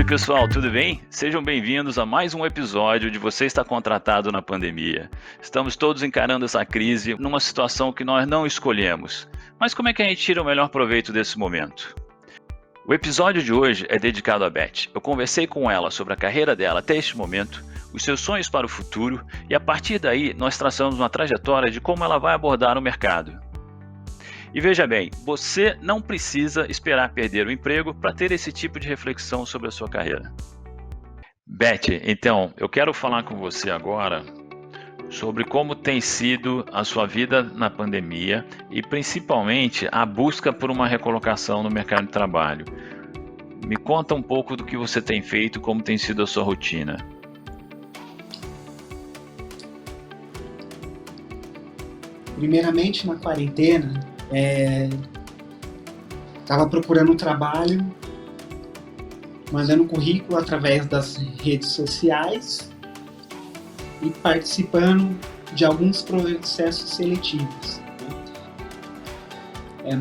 Oi pessoal, tudo bem? Sejam bem-vindos a mais um episódio de Você Está Contratado na Pandemia. Estamos todos encarando essa crise numa situação que nós não escolhemos. Mas como é que a gente tira o melhor proveito desse momento? O episódio de hoje é dedicado a Beth. Eu conversei com ela sobre a carreira dela até este momento, os seus sonhos para o futuro e a partir daí nós traçamos uma trajetória de como ela vai abordar o mercado. E veja bem, você não precisa esperar perder o emprego para ter esse tipo de reflexão sobre a sua carreira. Beth, então, eu quero falar com você agora sobre como tem sido a sua vida na pandemia e principalmente a busca por uma recolocação no mercado de trabalho. Me conta um pouco do que você tem feito, como tem sido a sua rotina. Primeiramente, na quarentena, estava procurando um trabalho, mandando currículo através das redes sociais e participando de alguns processos seletivos.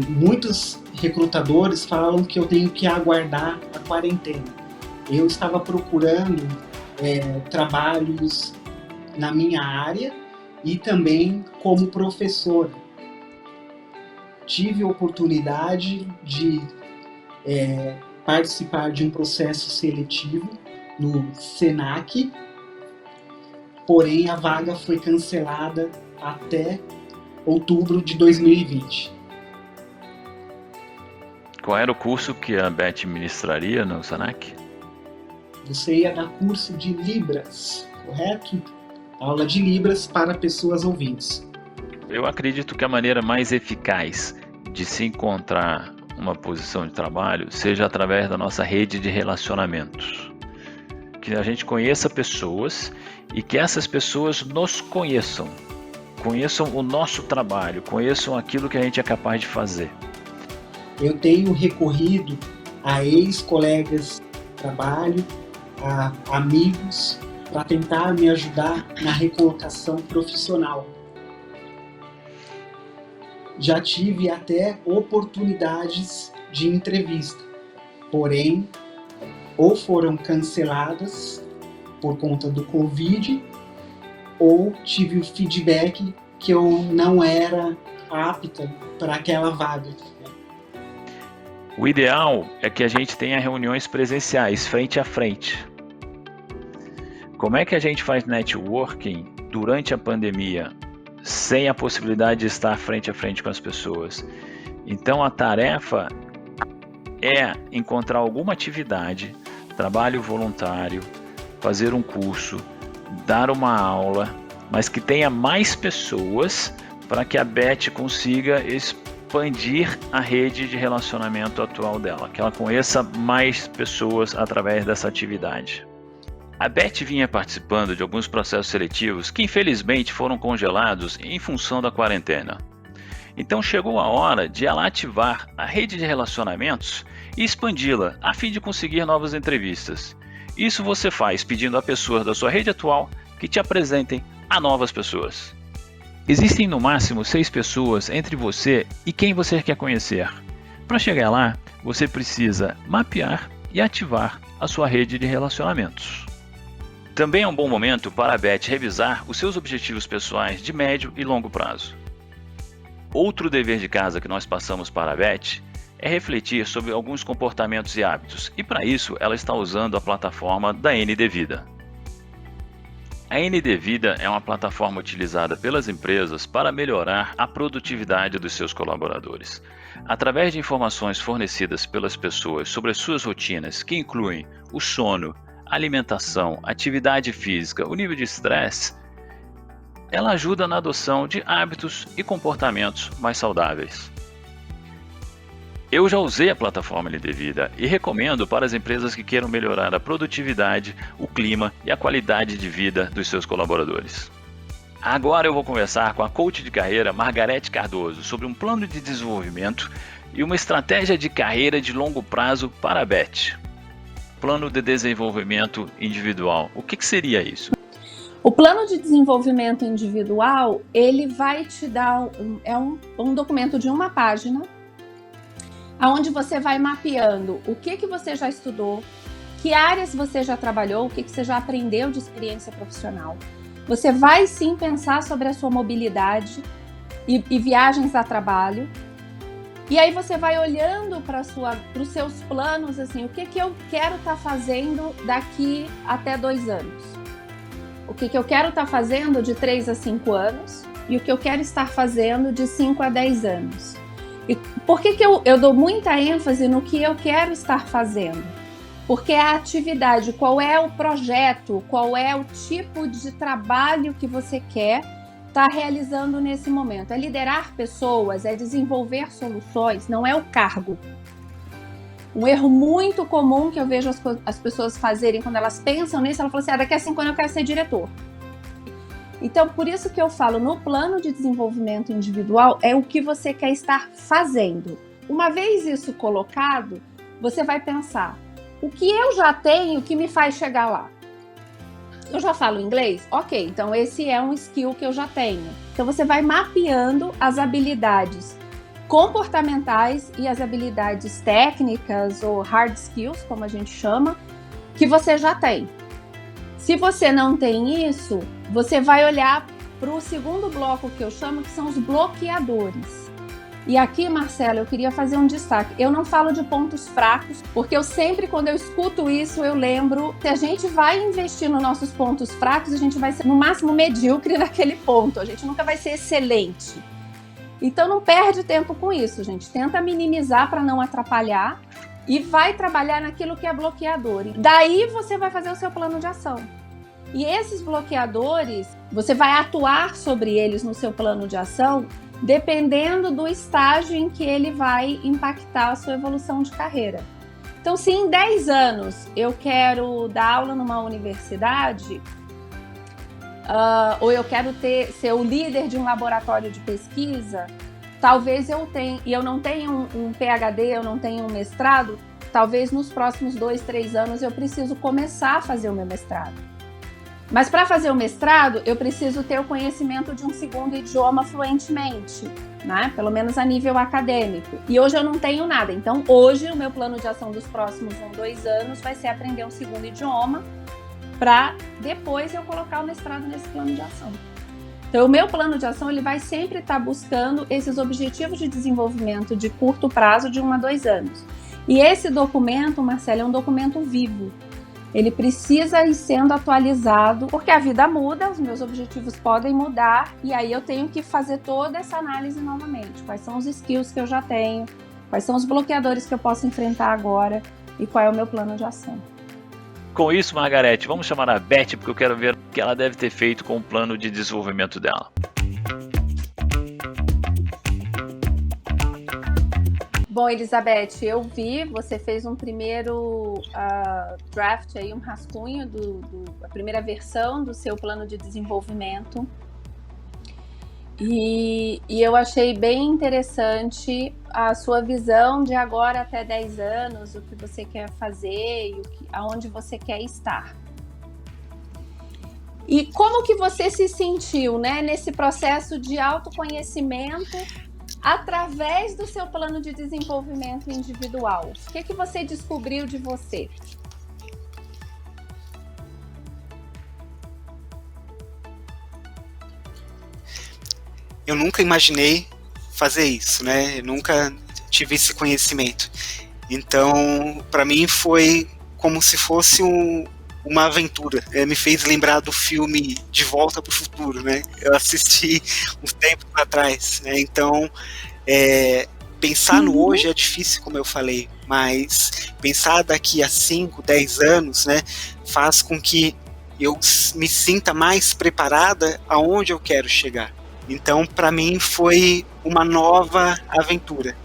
Muitos recrutadores falam que eu tenho que aguardar a quarentena. Eu estava procurando trabalhos na minha área e também como professor. Tive a oportunidade de participar de um processo seletivo no Senac, porém a vaga foi cancelada até outubro de 2020. Qual era o curso que a Beth ministraria no Senac? Você ia dar curso de Libras, correto? Aula de Libras para pessoas ouvintes. Eu acredito que a maneira mais eficaz de se encontrar uma posição de trabalho seja através da nossa rede de relacionamentos. Que a gente conheça pessoas e que essas pessoas nos conheçam o nosso trabalho, conheçam aquilo que a gente é capaz de fazer. Eu tenho recorrido a ex-colegas de trabalho, a amigos, para tentar me ajudar na recolocação profissional. Já tive até oportunidades de entrevista, porém, ou foram canceladas por conta do Covid, ou tive o feedback que eu não era apta para aquela vaga. O ideal é que a gente tenha reuniões presenciais, frente a frente. Como é que a gente faz networking durante a pandemia, sem a possibilidade de estar frente a frente com as pessoas? Então a tarefa é encontrar alguma atividade, trabalho voluntário, fazer um curso, dar uma aula, mas que tenha mais pessoas para que a Beth consiga expandir a rede de relacionamento atual dela, que ela conheça mais pessoas através dessa atividade. A Beth vinha participando de alguns processos seletivos que infelizmente foram congelados em função da quarentena. Então chegou a hora de ela ativar a rede de relacionamentos e expandi-la a fim de conseguir novas entrevistas. Isso você faz pedindo a pessoas da sua rede atual que te apresentem a novas pessoas. Existem no máximo 6 pessoas entre você e quem você quer conhecer. Para chegar lá, você precisa mapear e ativar a sua rede de relacionamentos. Também é um bom momento para a Beth revisar os seus objetivos pessoais de médio e longo prazo. Outro dever de casa que nós passamos para a Beth é refletir sobre alguns comportamentos e hábitos, e para isso ela está usando a plataforma da ND Vida. A ND Vida é uma plataforma utilizada pelas empresas para melhorar a produtividade dos seus colaboradores. Através de informações fornecidas pelas pessoas sobre as suas rotinas, que incluem o sono, alimentação, atividade física, o nível de estresse, ela ajuda na adoção de hábitos e comportamentos mais saudáveis. Eu já usei a plataforma ND Vida e recomendo para as empresas que queiram melhorar a produtividade, o clima e a qualidade de vida dos seus colaboradores. Agora eu vou conversar com a coach de carreira Margarete Cardoso sobre um plano de desenvolvimento e uma estratégia de carreira de longo prazo para a Beth. Plano de desenvolvimento individual. O que seria isso? O plano de desenvolvimento individual, ele vai te dar um documento de uma página, onde você vai mapeando o que você já estudou, que áreas você já trabalhou, o que você já aprendeu de experiência profissional. Você vai sim pensar sobre a sua mobilidade e viagens a trabalho. E aí você vai olhando para os seus planos, assim, o que eu quero estar fazendo daqui até 2 anos? O que eu quero estar fazendo de 3 a 5 anos? E o que eu quero estar fazendo de 5 a 10 anos? E por que eu dou muita ênfase no que eu quero estar fazendo? Porque a atividade, qual é o projeto, qual é o tipo de trabalho que você quer estar realizando nesse momento. É liderar pessoas, é desenvolver soluções, não é o cargo. Um erro muito comum que eu vejo as pessoas fazerem quando elas pensam nisso, elas falam assim, daqui a 5 anos eu quero ser diretor. Então, por isso que eu falo, no plano de desenvolvimento individual, é o que você quer estar fazendo. Uma vez isso colocado, você vai pensar, o que eu já tenho que me faz chegar lá? Eu já falo inglês? Ok, então esse é um skill que eu já tenho. Então você vai mapeando as habilidades comportamentais e as habilidades técnicas ou hard skills, como a gente chama, que você já tem. Se você não tem isso, você vai olhar para o segundo bloco que eu chamo, que são os bloqueadores. E aqui, Marcelo, eu queria fazer um destaque. Eu não falo de pontos fracos, porque eu sempre, quando eu escuto isso, eu lembro que a gente vai investir nos nossos pontos fracos, a gente vai ser, no máximo, medíocre naquele ponto. A gente nunca vai ser excelente. Então, não perde tempo com isso, gente. Tenta minimizar para não atrapalhar e vai trabalhar naquilo que é bloqueador. Daí, você vai fazer o seu plano de ação. E esses bloqueadores, você vai atuar sobre eles no seu plano de ação dependendo do estágio em que ele vai impactar a sua evolução de carreira. Então, se em 10 anos eu quero dar aula numa universidade, ou eu quero ser o líder de um laboratório de pesquisa, talvez eu tenha, e eu não tenho um PhD, eu não tenho um mestrado, talvez nos próximos 2, 3 anos eu preciso começar a fazer o meu mestrado. Mas para fazer o mestrado, eu preciso ter o conhecimento de um segundo idioma fluentemente, né? Pelo menos a nível acadêmico. E hoje eu não tenho nada. Então, hoje, o meu plano de ação dos próximos 1, 2 anos vai ser aprender um segundo idioma para depois eu colocar o mestrado nesse plano de ação. Então, o meu plano de ação ele vai sempre estar buscando esses objetivos de desenvolvimento de curto prazo de 1 a 2 anos. E esse documento, Marcelo, é um documento vivo. Ele precisa ir sendo atualizado, porque a vida muda, os meus objetivos podem mudar, e aí eu tenho que fazer toda essa análise novamente. Quais são os skills que eu já tenho, quais são os bloqueadores que eu posso enfrentar agora, e qual é o meu plano de ação. Com isso, Margarete, vamos chamar a Beth, porque eu quero ver o que ela deve ter feito com o plano de desenvolvimento dela. Bom, Elizabeth, eu vi, você fez um primeiro draft, aí, um rascunho, a primeira versão do seu plano de desenvolvimento. E eu achei bem interessante a sua visão de agora até 10 anos, o que você quer fazer e aonde você quer estar. E como que você se sentiu, né, nesse processo de autoconhecimento através do seu plano de desenvolvimento individual? O que você descobriu de você? Eu nunca imaginei fazer isso, né? Eu nunca tive esse conhecimento. Então, para mim foi como se fosse uma aventura. Me fez lembrar do filme De Volta para o Futuro, né? Eu assisti uns tempos atrás, né? Então, pensar no hoje é difícil, como eu falei, mas pensar daqui a 5, 10 anos, né, faz com que eu me sinta mais preparada aonde eu quero chegar. Então, para mim, foi uma nova aventura.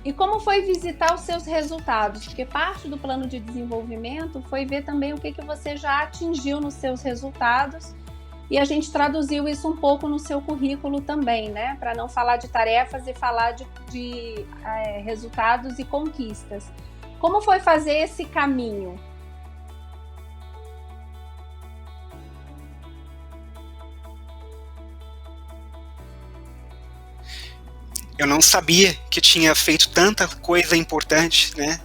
E como foi visitar os seus resultados? Porque parte do plano de desenvolvimento foi ver também o que você já atingiu nos seus resultados. E a gente traduziu isso um pouco no seu currículo também, né? Para não falar de tarefas e falar de resultados e conquistas. Como foi fazer esse caminho? Eu não sabia que tinha feito tanta coisa importante, né?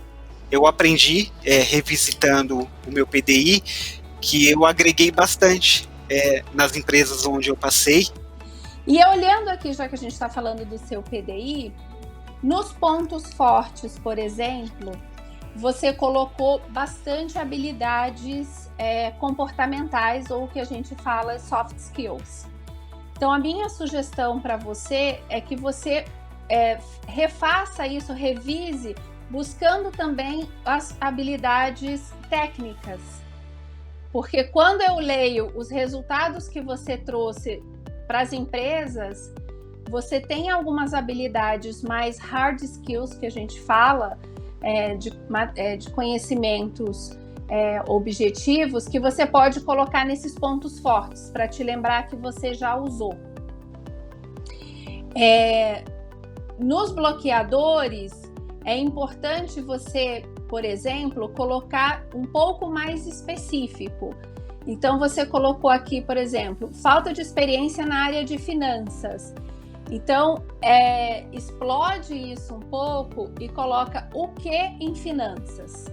eu aprendi, revisitando o meu PDI, que eu agreguei bastante nas empresas onde eu passei. E olhando aqui, já que a gente está falando do seu PDI, nos pontos fortes, por exemplo, você colocou bastante habilidades comportamentais, ou o que a gente fala soft skills. Então, a minha sugestão para você é que você refaça isso, revise, buscando também as habilidades técnicas. Porque quando eu leio os resultados que você trouxe para as empresas, você tem algumas habilidades mais hard skills, que a gente fala, de conhecimentos objetivos, que você pode colocar nesses pontos fortes, para te lembrar que você já usou. Nos bloqueadores, é importante você, por exemplo, colocar um pouco mais específico. Então, você colocou aqui, por exemplo, falta de experiência na área de finanças. Então, explode isso um pouco e coloca o que em finanças.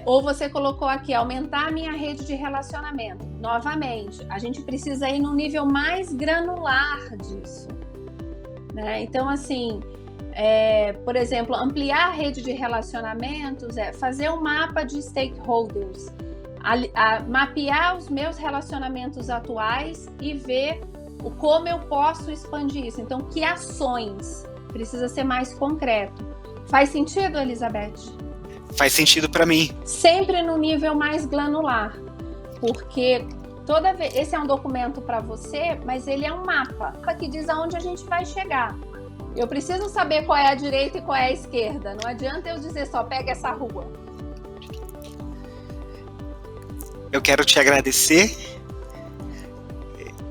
Ou você colocou aqui, aumentar a minha rede de relacionamento. Novamente, a gente precisa ir num nível mais granular disso, né? Então, assim, por exemplo, ampliar a rede de relacionamentos fazer um mapa de stakeholders, mapear os meus relacionamentos atuais e ver como eu posso expandir isso. Então, que ações? Precisa ser mais concreto. Faz sentido, Elizabeth? Faz sentido para mim. Sempre no nível mais granular, porque toda vez esse é um documento para você, mas ele é um mapa que diz aonde a gente vai chegar. Eu preciso saber qual é a direita e qual é a esquerda. Não adianta eu dizer só pega essa rua. Eu quero te agradecer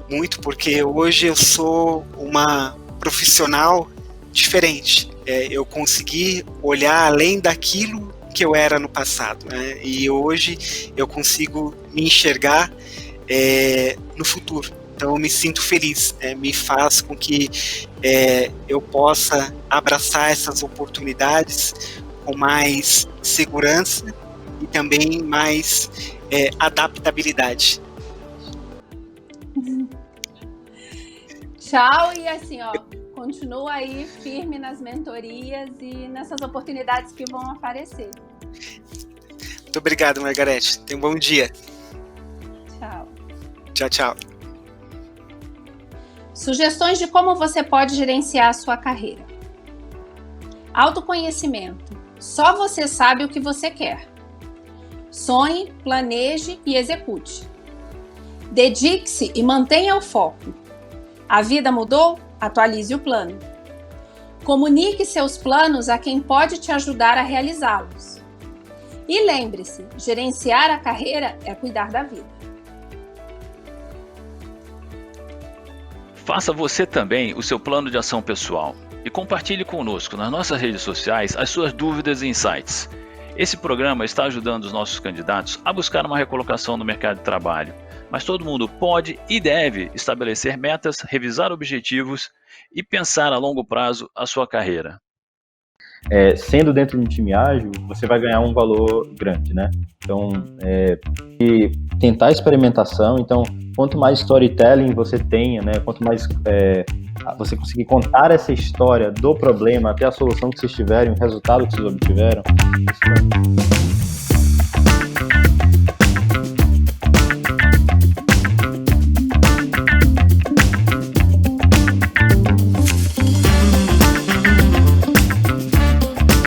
muito, porque hoje eu sou uma profissional diferente. Eu consegui olhar além daquilo que eu era no passado, né? E hoje eu consigo me enxergar no futuro. Então eu me sinto feliz, me faz com que eu possa abraçar essas oportunidades com mais segurança e também mais adaptabilidade. Tchau, e assim, continua aí firme nas mentorias e nessas oportunidades que vão aparecer. Muito obrigado, Margarete. Tenha um bom dia. Tchau. Tchau, tchau. Sugestões de como você pode gerenciar a sua carreira. Autoconhecimento. Só você sabe o que você quer. Sonhe, planeje e execute. Dedique-se e mantenha o foco. A vida mudou? Atualize o plano. Comunique seus planos a quem pode te ajudar a realizá-los. E lembre-se, gerenciar a carreira é cuidar da vida. Faça você também o seu plano de ação pessoal e compartilhe conosco nas nossas redes sociais as suas dúvidas e insights. Esse programa está ajudando os nossos candidatos a buscar uma recolocação no mercado de trabalho, mas todo mundo pode e deve estabelecer metas, revisar objetivos e pensar a longo prazo a sua carreira. Sendo dentro de um time ágil, você vai ganhar um valor grande, né? Então, e tentar experimentação. Então, quanto mais storytelling você tenha, né? Quanto mais você conseguir contar essa história do problema até a solução que vocês tiverem, o resultado que vocês obtiveram, isso